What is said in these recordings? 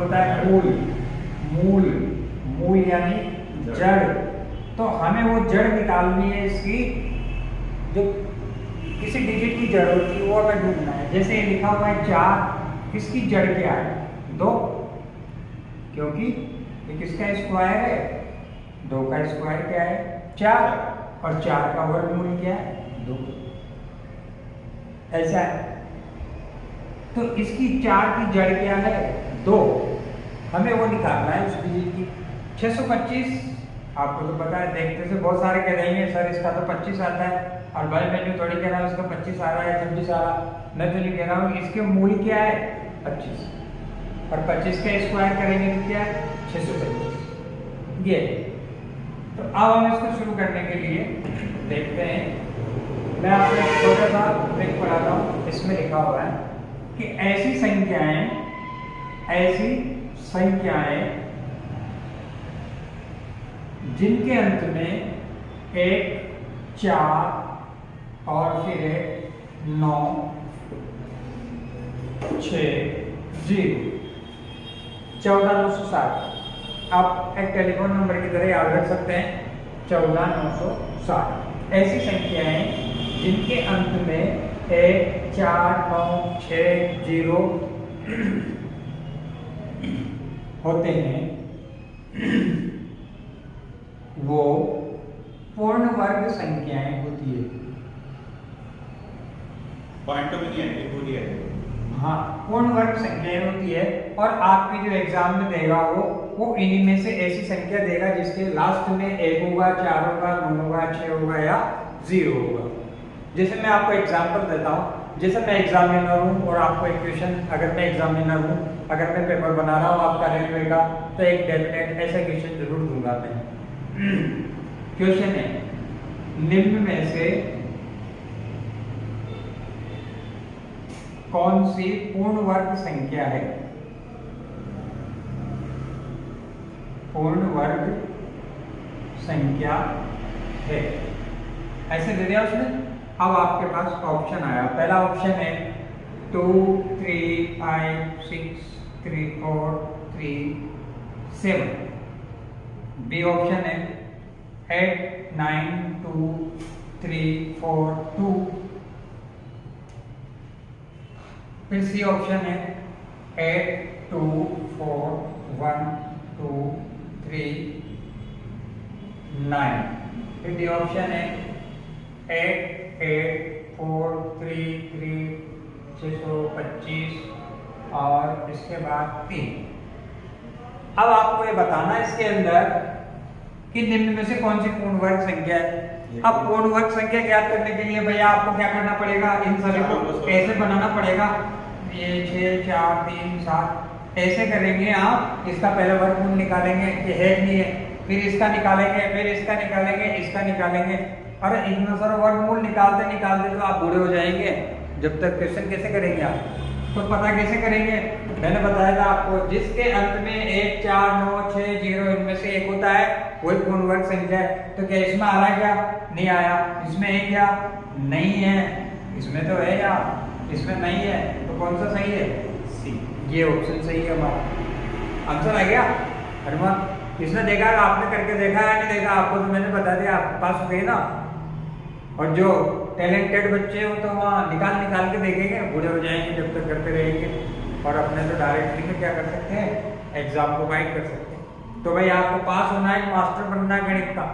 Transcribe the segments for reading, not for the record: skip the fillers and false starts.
होता है मूल, मूल मूल यानी जड़। तो हमें वो जड़ निकालनी है इसकी, जो किसी डिजिट की जड़ होती है वो हमें ढूंढना है। जैसे ये लिखा हुआ है 4, इसकी जड़ क्या है? 2, क्योंकि ये किसका स्क्वायर है? 2 का स्क्वायर क्या है? 4, और 4 का वर्गमूल क्या है? 2। ऐसा है। तो इसकी 4 की जड़ क्या है? 2। हमें वो निकालना है उस डिजिट की। 625 आपको तो पता है, देखते से बहुत सारे कह देंगे सर इसका तो 25 आता है, और भाई मैं जो थोड़ी कह रहा हूँ इसका 25 आ रहा है, 26 आ रहा है। मैं तो नहीं कह रहा हूँ, इसके मूल क्या है? 25, और 25 का स्क्वायर करेंगे तो क्या है? 625। ये तो अब हम इसको शुरू करने के लिए देखते हैं। मैं आपको एक छोटा सा ट्रिक पढ़ाता हूँ। इसमें लिखा हुआ है कि ऐसी संख्याएं जिनके अंत में 1, 4 और फिर 9, 6, 0, 14960। आप एक टेलीफोन नंबर की तरह याद रख सकते हैं, 14960। ऐसी संख्याएं जिनके अंत में 1, 4, 9, 6, 0 होते हैं, वो पूर्ण वर्ग संख्याएं होती है। पॉइंट तो नहीं है, पूरी है। हाँ, पूर्ण वर्ग संख्याएं होती है। और आपके जो एग्जाम में देगा वो इन्हीं में से ऐसी संख्या देगा जिसके लास्ट में 1 होगा, 4 होगा, 9 होगा, 6 होगा या 0 होगा। जैसे मैं आपको एग्जांपल देता हूँ, जैसे मैं एग्जामिनर हूँ और आपको एक क्वेश्चन, अगर मैं एग्जामिनर हूँ, अगर मैं पेपर बना रहा हूँ आपका रेलवे का, तो एक डेफिनेट ऐसा क्वेश्चन जरूर दूंगा मैं। क्वेश्चन है, निम्न में से कौन सी पूर्ण वर्ग संख्या है? पूर्ण वर्ग संख्या है, ऐसे दे दिया उसने। अब आपके पास ऑप्शन आया। पहला ऑप्शन है 2, 3, 5, 6, 3, 4, 3, 7। बी ऑप्शन है 8, 9, 2, 3, 4, 2। फिर सी ऑप्शन है 8, 2, 4, 1, 2, 3, 9। फिर डी ऑप्शन है 8, 8, 4, 3, 3, 625 और इसके बाद 3। अब आपको ये बताना इसके अंदर कि निम्न में से कौन सी पूर्ण वर्ग संख्या है। अब पूर्ण वर्ग संख्या ज्ञात करने के लिए भैया आपको क्या करना पड़ेगा? इन सभी को ऐसे बनाना पड़ेगा। ये 6, 4, 3, 7 ऐसे करेंगे आप। इसका पहले वर्गमूल निकालेंगे कि है नहीं है, फिर इसका निकालेंगे, फिर इसका निकालेंगे, इसका निकालेंगे। अरे इतना सारा वर्गमूल निकालते निकालते तो आप बूढ़े हो जाएंगे। जब तक क्वेश्चन कैसे करेंगे आप? तो पता कैसे करेंगे? मैंने बताया था आपको, जिसके अंत में 1, 4, 9, 6, 0 इनमें से एक होता है वही पूर्ण वर्ग संख्या है। तो क्या इसमें आ रहा है? क्या नहीं आया। इसमें है क्या? नहीं है। इसमें तो है या इसमें नहीं है, तो कौन सा सही है? सी, ये ऑप्शन सही है हमारा। आंसर आ गया। हनुमान किसने देखा? आपने करके देखा है नहीं देखा? आपको तो मैंने बता दिया, आप पास हो गए ना। और जो टैलेंटेड बच्चे हो तो वहाँ निकाल निकाल के देखेंगे, बूढ़े हो जाएंगे जब तक करते रहेंगे। और अपने तो डायरेक्टली में क्या कर सकते हैं? एग्जाम को गाइड कर सकते हैं। तो भाई आपको पास होना है, मास्टर बनना है गणित का,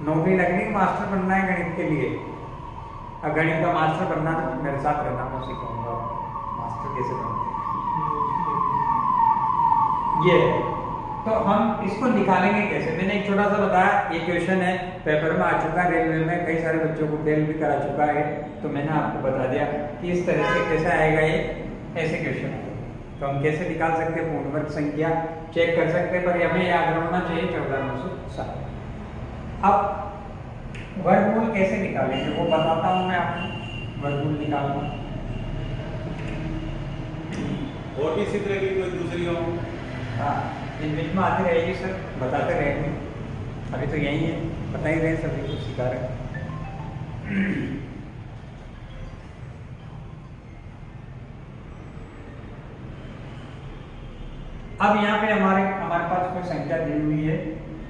नौकरी लगनी, मास्टर बनना है गणित के लिए। अब गणित का मास्टर बनना तो मेरे साथ रहना, मैं सिखाऊंगा मास्टर कैसे बनते हैं। ये तो हम इसको निकालेंगे कैसे? मैंने एक छोटा सा बताया, ये क्वेश्चन है, पेपर में आ चुका है, रेलवे में कई सारे बच्चों को फेल भी करा चुका है। तो मैंने आपको बता दिया कि इस तरह से कैसे आएगा ये, ऐसे क्वेश्चन है। तो हम कैसे निकाल सकते हैं पूर्ण वर्ग संख्या, चेक कर सकते हैं, पर हमें याद रखना चाहिए 14,960। अब वर्गमूल कैसे निकालेंगे वो बताता हूँ मैं आपको। वर्गमूल निकालना और भी इसी तरह की कोई दूसरी हो? हाँ, इन बीच में आती रहेगी सर, बताते रहेंगे। अभी तो यही है, पता ही रहे, सभी कुछ सिखा रहे। अब यहाँ पे हमारे पास कोई संख्या दी हुई है,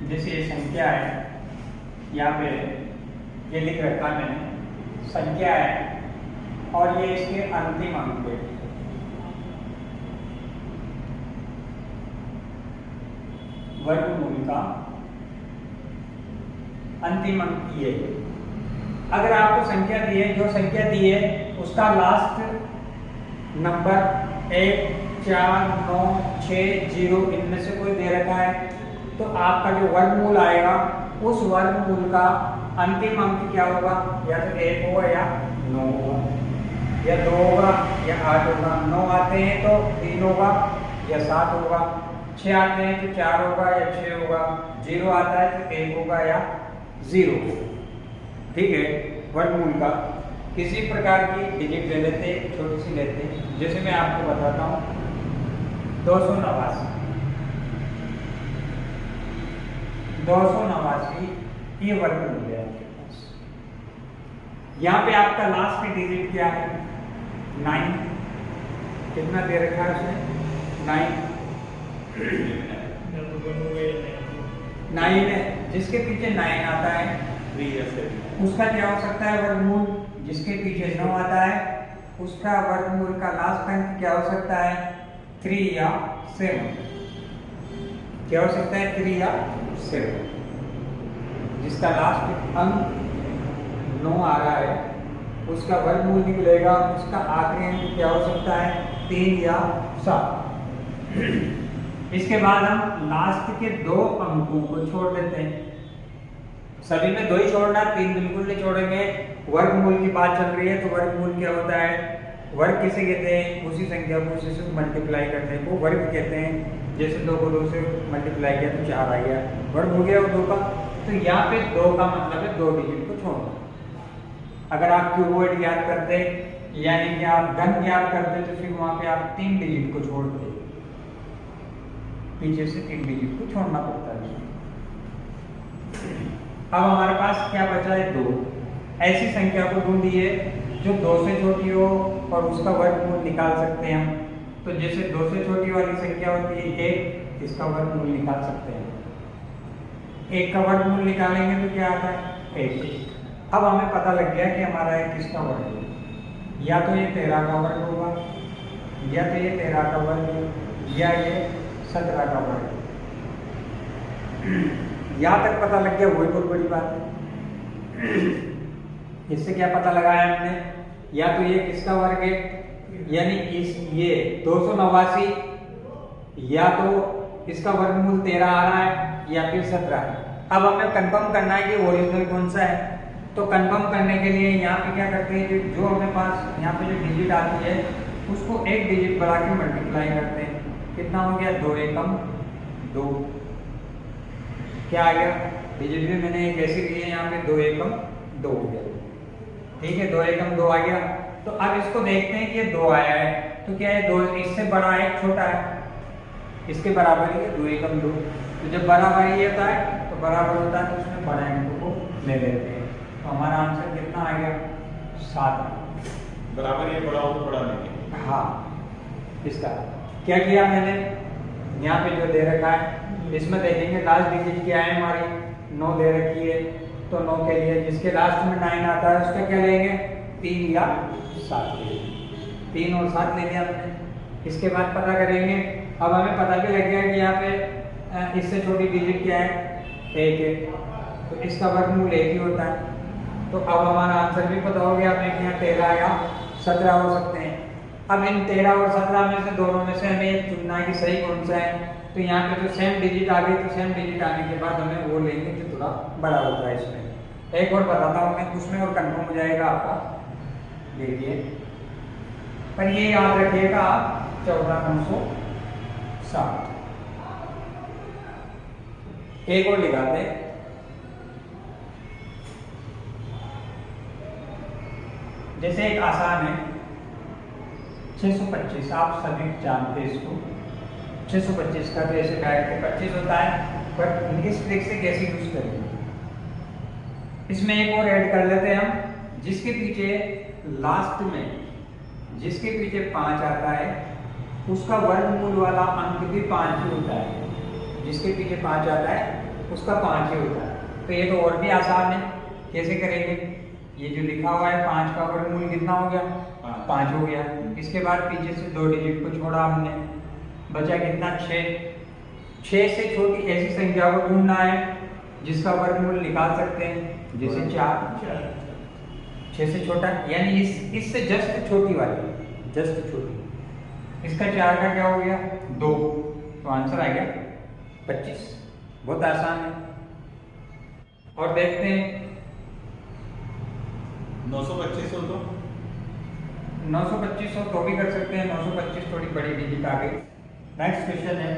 जैसे ये संख्या है, यहाँ पे ये लिख रखा मैंने संख्या है और ये इसके अंतिम अंक है। वर्गमूल का अंतिम अंक ये है। अगर आपको संख्या दी है, जो संख्या दी है उसका लास्ट नंबर 1, 4, 9, 6, 0 इनमें से कोई दे रखा है, तो आपका जो वर्गमूल आएगा उस वर्गमूल का अंतिम अंक क्या होगा? या तो 1 होगा या 9 होगा या 2 होगा या 8 होगा। 9 आते हैं तो 3 होगा या 7 होगा, 6 आते हैं तो 4 होगा या 6 होगा, 0 आता है तो 1 होगा या 0 होगा। ठीक है, वर्गमूल का किसी प्रकार की डिजिट ले लेते हैं, छोटी सी लेते हैं, जैसे मैं आपको बताता हूँ 289 ये वर्गमूल है आपके पास। यहाँ पे आपका लास्ट डिजिट क्या है? 9। कितना दे रखा है उसने? 9 है। जिसके पीछे 9 आता है उसका क्या हो सकता है वर्गमूल? जिसके पीछे 9 आता है उसका वर्गमूल का लास्ट अंक क्या हो सकता है? 3 या 7। क्या हो सकता है? 3 या 7। जिसका लास्ट अंक 9 आ रहा है उसका वर्गमूल निकलेगा, उसका आखिरी अंक क्या हो सकता है? 3 या 7। इसके बाद हम लास्ट के 2 अंकों को छोड़ देते हैं। सभी में 2 ही छोड़ना, 3 बिल्कुल नहीं छोड़ेंगे। वर्गमूल की बात चल रही है तो वर्गमूल क्या होता है? वर्ग किसे कहते हैं? उसी संख्या को उसी से मल्टीप्लाई करते हैं, वो वर्ग कहते हैं। जैसे 2 को 2 से मल्टीप्लाई किया तो 4 आ गया, वर्ग हो गया वो 2 का। तो यहाँ पे 2 का मतलब है 2 डिजिट को छोड़ना। अगर आप क्यूबॉइड याद करते यानी कि आप घन याद करते तो फिर वहाँ पे आप 3 डिजिट को छोड़ते, पीछे से 3 डिजिट को छोड़ना पड़ता है। अब हमारे पास क्या बचा है? 2। ऐसी संख्या को ढूंढिए जो 2 से छोटी हो और उसका वर्गमूल निकाल सकते हैं हम। तो जैसे 2 से छोटी वाली संख्या होती है 1, इसका वर्गमूल निकाल सकते हैं। 1 का वर्गमूल निकालेंगे तो क्या आता है? 1। अब हमें पता लग गया कि हमारा 1 किसका वर्ग है। या तो ये 13 का वर्ग होगा, या तो ये 13 का वर्ग है, या ये 17 का वर्ग। यहाँ तक पता लग गया, वही बहुत बड़ी बात है। इससे क्या पता लगाया हमने? या तो ये किसका वर्ग है, यानी ये 289, या तो इसका वर्गमूल 13 आ रहा है या फिर 17। अब हमें कंफर्म करना है कि ओरिजिनल कौन सा है। तो कंफर्म करने के लिए यहाँ पे क्या करते हैं, जो हमें पास यहाँ पे जो डिजिट आती है उसको 1 डिजिट बढ़ा के मल्टीप्लाई करते हैं। कितना हो गया? 2 एकम 2। क्या आ गया? डिजिट भी मैंने एक ऐसी ली है यहाँ पे, 2 एकम 2 हो गया। ठीक है, 2 एकम 2 आ गया। तो अब इसको देखते हैं कि ये 2 आया है तो क्या है? 2 इससे बड़ा है छोटा है? इसके बराबर ही है, 2 एकम 2। तो जब बराबर ही होता है तो बराबर होता है तो उसमें बड़ा अंक को ले लेते हैं। तो हमारा आंसर कितना आ गया? 7। बराबर ये बड़ा हो तो बड़ा नहीं। हाँ, इसका क्या किया मैंने? यहाँ पे जो दे रखा है इसमें देखेंगे लास्ट डिजिट क्या है हमारी? 9 दे रखी है, तो 9 के लिए जिसके लास्ट में 9 आता है उसका क्या लेंगे? 3 या 7 लेंगे। 3 और 7 ले लिया हमने। इसके बाद पता करेंगे। अब हमें पता भी लग गया कि यहाँ पे इससे छोटी डिजिट क्या है? 1 है, तो इसका वर्गमूल 1 ही होता है। तो अब हमारा आंसर भी पता हो गया हमें कि यहाँ 13 या 17 हो सकते हैं। अब इन 13 और 17 में से दोनों में से हमें चुनना है कि सही कौन सा है। तो यहाँ पे जो सेम डिजिट आ गई, तो सेम डिजिट आने के बाद हमें वो लेंगे जो थोड़ा बड़ा होता है। इसमें एक और बताता हूँ मैं, उसमें और कंफर्म हो जाएगा आपका। देखिए, पर ये याद रखिएगा आप 14,960। एक और लिखाते हैं, जैसे एक आसान है 625। आप सभी जानते हैं इसको। 625 का तो ऐसे डायरेक्ट 25 होता है, बट इस ट्रिक से कैसे यूज करेंगे? इसमें एक और ऐड कर लेते हैं हम, जिसके पीछे लास्ट में जिसके पीछे 5 आता है उसका वर्गमूल वाला अंक भी 5 ही होता है। जिसके पीछे 5 आता है उसका 5 ही होता है। तो ये तो और भी आसान है, कैसे करेंगे? ये जो लिखा हुआ है 5 का वर्गमूल कितना हो गया? 5 हो गया। इसके बाद पीछे से 2 डिजिट को छोड़ा हमने, बचा कितना? 6। 6 से छोटी ऐसी संख्या को ढूंढना है जिसका वर्गमूल निकाल सकते हैं, जैसे 4। 6 से छोटा यानी इससे जस्ट छोटी वाली, जस्ट छोटी। इसका 4 का क्या हो गया? 2। तो आंसर आ गया 25। बहुत आसान है। और देखते हैं 925 हो तो 925 हो तो भी कर सकते हैं। 925 थोड़ी बड़ी डिजिट आ गई। नेक्स्ट क्वेश्चन है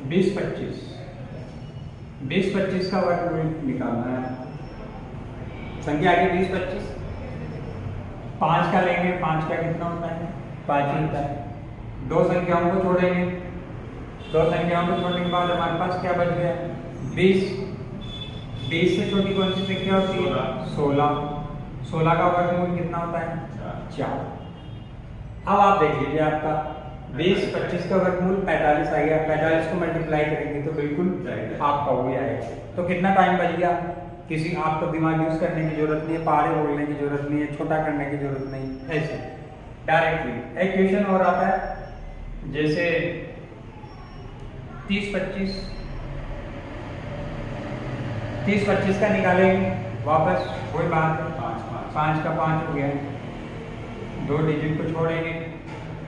20-25। 20-25 का वर्गमूल निकालना है। संख्या आ गई 20-25। 5 का लेंगे, 5 का कितना होता है? 5 ही होता है। 2 संख्याओं को छोड़ेंगे, 2 संख्याओं को छोड़ने के बाद हमारे पास क्या बच गया? 20। 20 से छोटी कौन सी संख्या होती है? 16। 16 का वर्गमूल कितना होता है? 4। अब आप देख लीजिए, आपका 20-25 का वर्गमूल 45 आ गया। 45 को मल्टीप्लाई करेंगे तो बिल्कुल आपका हो आएगा। तो कितना टाइम बच गया? किसी आपको दिमाग यूज करने की जरूरत नहीं है, पहाड़े बोलने की जरूरत नहीं है, छोटा करने की जरूरत नहीं, ऐसे डायरेक्टली। एक क्वेश्चन और आता है जैसे 30-25। 30-25 का निकालेंगे, वापस वही बात है, 5 का 5 हो गया। 2 डिजिट को छोड़ेंगे,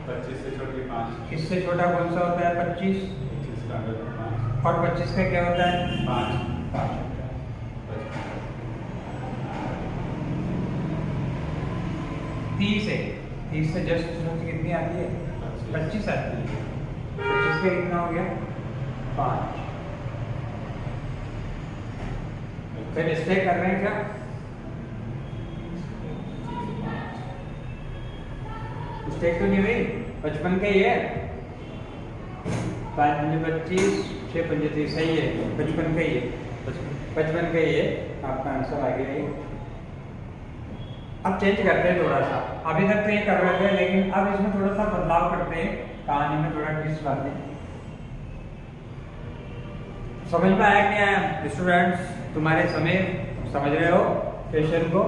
25 से छोटी 5। इससे छोटा कौन सा होता है? 25। 25 का अगर 5 और 25 का क्या होता है? 5 30 है। 30 से जस्ट कितनी आती है? 25 आती है। 25 का कितना हो गया? 5। फिर स्टे कर रहे हैं क्या? स्टेक तो नहीं हुई, 55 का ही है। 5 × 25, 6 × 35 सही है, 55 का ही है। 55 का ही है, आपका आंसर आ गया ये। अब चेंज करते हैं थोड़ा सा। अभी तक तो ये कर रहे थे, लेकिन अब इसमें थोड़ा सा बदलाव करते हैं, कहानी में थोड़ा ट्विस्ट लाते हैं। समझ में आया क्या स्टूडेंट्स? तुम्हारे समय समझ रहे हो क्वेश्चन को?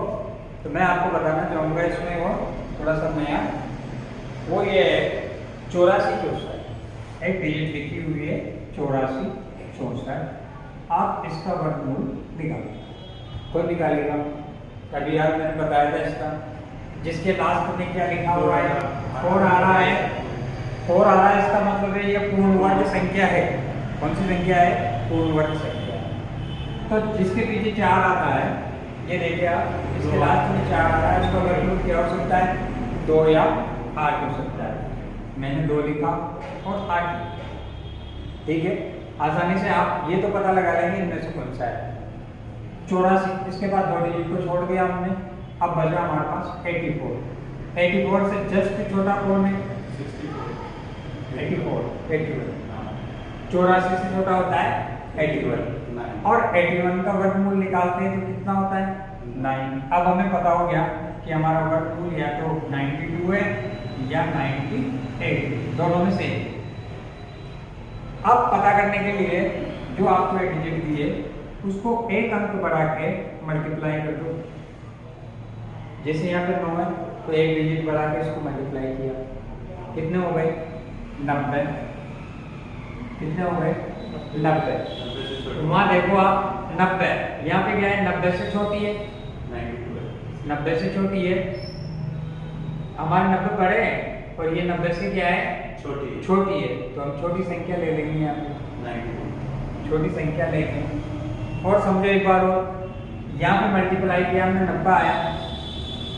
तो मैं आपको बताना चाहूँगा इसमें वो थोड़ा सा नया, वो ये 84-64। एक डिजिट लिखी हुई है 84-64। आप इसका वर्गमूल निकालो। कोई निकालेगा? अभी यार मैंने बताया था इसका, जिसके लास्ट में क्या लिखा हुआ है? 4 आ रहा है। 4 आ रहा है, इसका मतलब है ये पूर्ण वर्ग संख्या है। कौन सी संख्या है? पूर्ण वर्ग संख्या। तो जिसके पीछे 4 आता है, ये देखिए आप, इसके लास्ट में 4 आ रहा है, इसका वर्गमूल क्या हो सकता है? 2 या 8 हो सकता है। मैंने 2 लिखा और 8 लिखा। ठीक है, आसानी से आप ये तो पता लगा लेंगे इनमें से कौन सा है। 84, इसके बाद 2 डिजिट को छोड़ दिया हमने। अब बचा हमारे पास 84। 84 से जस्ट छोटा कौन है? 84। 84 से छोटा होता है 81। और 81 का वर्गमूल निकालते हैं तो कितना होता है? 9। अब हमें पता हो गया कि हमारा वर्गमूल या तो 92 है या 98, दोनों में से। अब पता करने के लिए जो आपको एक डिजिट दी है उसको एक अंक बढ़ा के मल्टीप्लाई कर दो। जैसे यहाँ पे 9 है तो एक डिजिट बढ़ा के इसको मल्टीप्लाई किया, कितने हो गए? 90। कितने हो गए? 90। वहाँ देखो आप 90, यहाँ पे क्या है? 90 से छोटी है, 90 से छोटी है। हमारे 90 बड़े हैं और ये 90 से क्या है? छोटी है। तो हम छोटी संख्या ले लेंगे, यहाँ पे छोटी संख्या लेंगे। और समझो एक बार और, यहाँ पे मल्टीप्लाई किया हमने, 90 आया।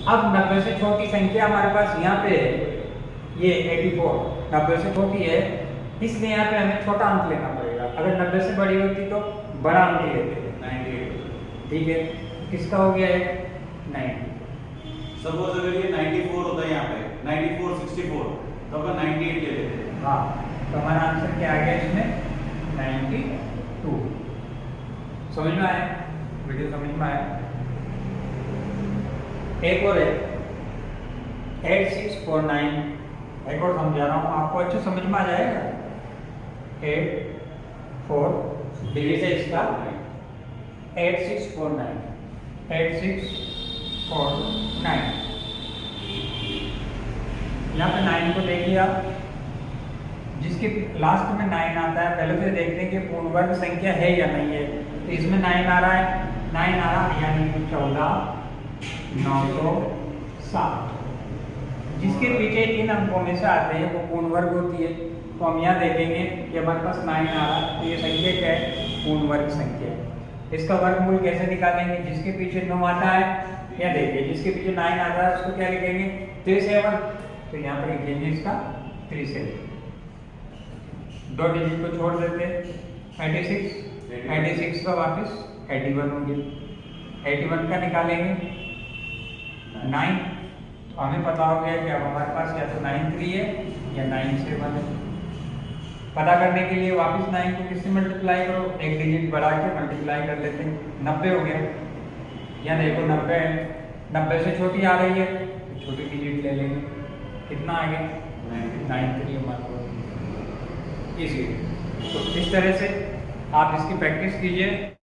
अब 90 से छोटी संख्या हमारे पास यहाँ पे है, ये 84। 90 से छोटी है, इसलिए यहाँ पे हमें छोटा अंक लेना पड़ेगा। अगर 90 से बड़ी होती तो बड़ा अंक लेते हैं, 98। ठीक है, किसका हो गया है? 90। सपोज अगर ये 94 होता है यहाँ पे, 94, 64, तो अपन 98 ले लेते हैं। हाँ, तो हमारा आंसर क्या आ गया इसमें? 92। समझ में आया? वीडियो समझ में आया? एक और है 8649। एक और समझा रहा हूँ, आपको अच्छे समझ में आ जाएगा। 8 4 डिजिट है इसका 8649 8649। यहाँ पे 9 को देखिए आप, जिसके लास्ट में 9 आता है पहले से देखते हैं कि पूर्ण वर्ग संख्या है या नहीं है। तो इसमें 9 आ रहा है, 9 आ रहा है यानी 14907। जिसके पीछे इन अंकों में से आते हैं वो पूर्ण वर्ग होती है। तो हम यहाँ देखेंगे कि हमारे पास 9 आ रहा है, तो ये संख्या क्या है? पूर्ण वर्ग संख्या है। इसका वर्गमूल कैसे निकालेंगे? जिसके पीछे 9 आता है, या देखिए जिसके पीछे 9 आता है उसको क्या लिखेंगे? 37। तो यहाँ पर लिखेंगे इसका 37। 2 डिजिट को छोड़ देते हैं, 86 का वापस 81 होंगे। 81 का निकालेंगे 9। तो हमें पता हो गया कि अब हमारे पास या तो 93 है या 97 है। पता करने के लिए वापस 9 को किससे मल्टीप्लाई करो? एक डिजिट बढ़ा के मल्टीप्लाई कर लेते हैं, 90 हो गया। यहाँ देखो 90 है, 90 से छोटी आ रही है तो छोटी डिजिट ले लेंगे। कितना आ गया? 93 हमारे को इसी। तो इस तरह से आप इसकी प्रैक्टिस कीजिए।